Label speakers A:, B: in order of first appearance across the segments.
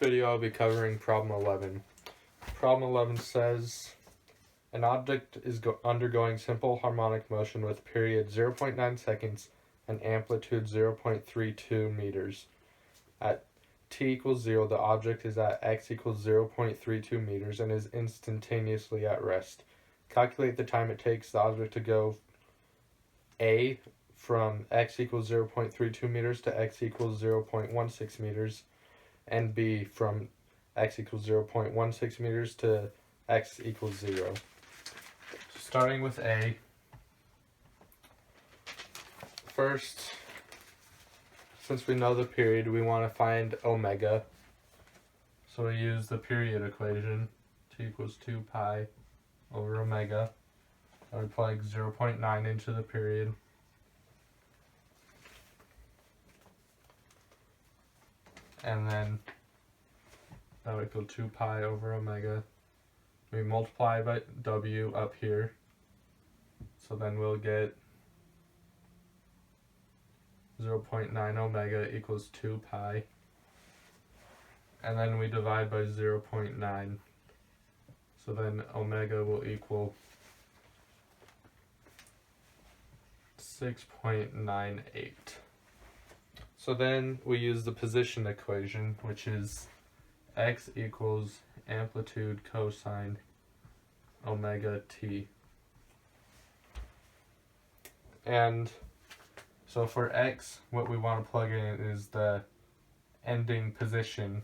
A: Video I'll be covering problem 11. Problem 11 says an object is undergoing simple harmonic motion with period 0.9 seconds and amplitude 0.32 meters. At t equals 0, the object is at x equals 0.32 meters and is instantaneously at rest. Calculate the time it takes the object to go A from x equals 0.32 meters to x equals 0.16 meters and B from x equals 0.16 meters to x equals 0. Starting with A, first, since we know the period, we want to find omega. So we use the period equation, t equals 2 pi over omega. And we plug 0.9 into the period. And then that would equal 2 pi over omega. We multiply by w up here. So then we'll get 0.9 omega equals 2 pi. And then we divide by 0.9. So then omega will equal 6.98. So then we use the position equation, which is x equals amplitude cosine omega t. And so for x, what we want to plug in is the ending position,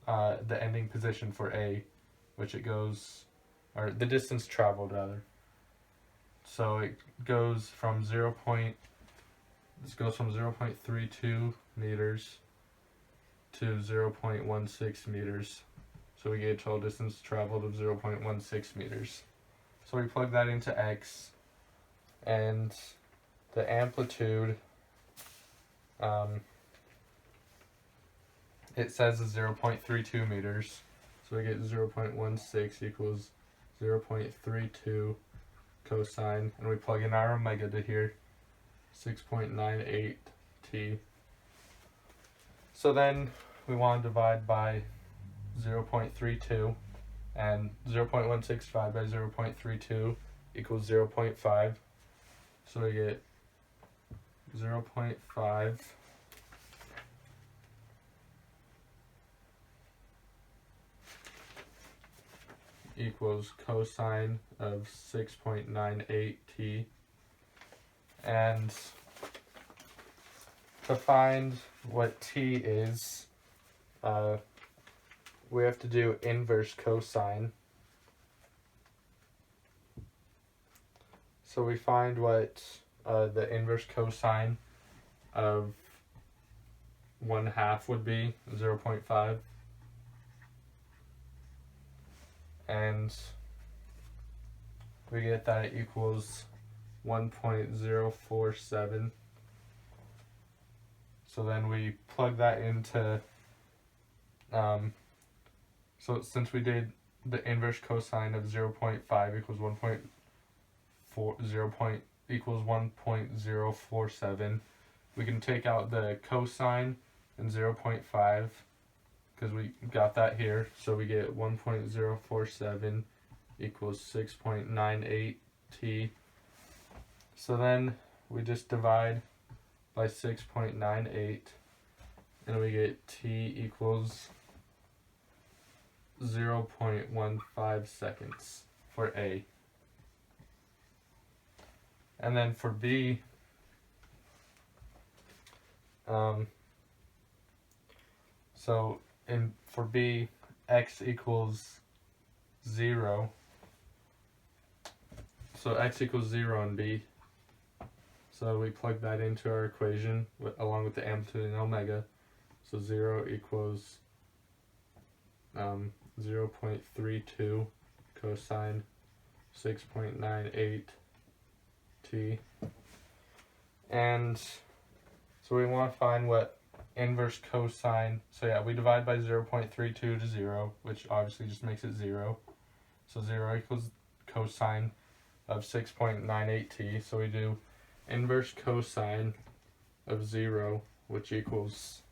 A: for A, which it goes, or the distance traveled rather. So it goes from 0.32 meters to 0.16 meters. So we get a total distance traveled of 0.16 meters. So we plug that into x, and the amplitude, it says is 0.32 meters. So we get 0.16 equals 0.32 cosine, and we plug in our omega to here, 6.98 t. So then we want to divide by 0.32, and 0.16 divided by 0.32 equals 0.5. So we get 0.5 equals cosine of 6.98 t. And to find what t is, we have to do inverse cosine. So we find what the inverse cosine of 1/2 would be, 0.5. And we get that it equals 1.047. So then we plug that into, so since we did the inverse cosine of 0.5 equals 1.047, we can take out the cosine and 0.5 because we got that here. So we get 1.047 equals 6.98 t. So then we just divide by 6.98, and we get t equals 0.15 seconds for A. And then for B, for B, x equals 0. So x equals 0 in B. So we plug that into our equation along with the amplitude and omega. So 0 equals 0.32 cosine 6.98 t. And so we want to find what inverse cosine, so yeah, we divide by 0.32 to 0, which obviously just makes it 0. So 0 equals cosine of 6.98 t. So we do inverse cosine of 0, which equals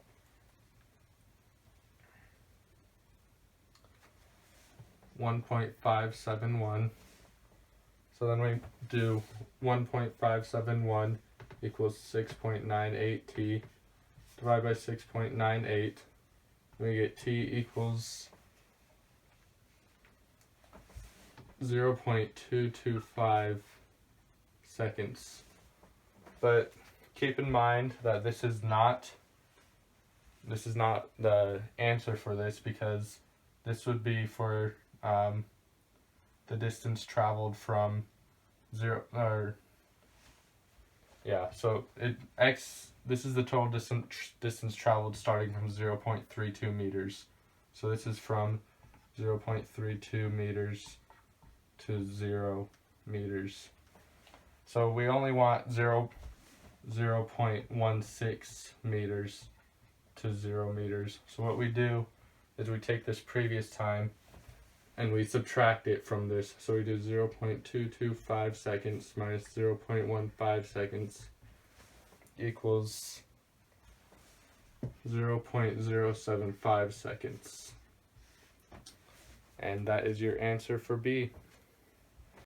A: 1.571. So then we do 1.571 equals 6.98 t. Divide by 6.98. We get t equals 0.225 seconds. But keep in mind that this is not the answer for this, because this would be for the distance traveled from this is the total distance traveled starting from 0.32 meters. So this is from 0.32 meters to 0 meters. So we only want 0.16 meters to 0 meters. So what we do is we take this previous time and we subtract it from this. So we do 0.225 seconds minus 0.15 seconds equals 0.075 seconds. And that is your answer for B.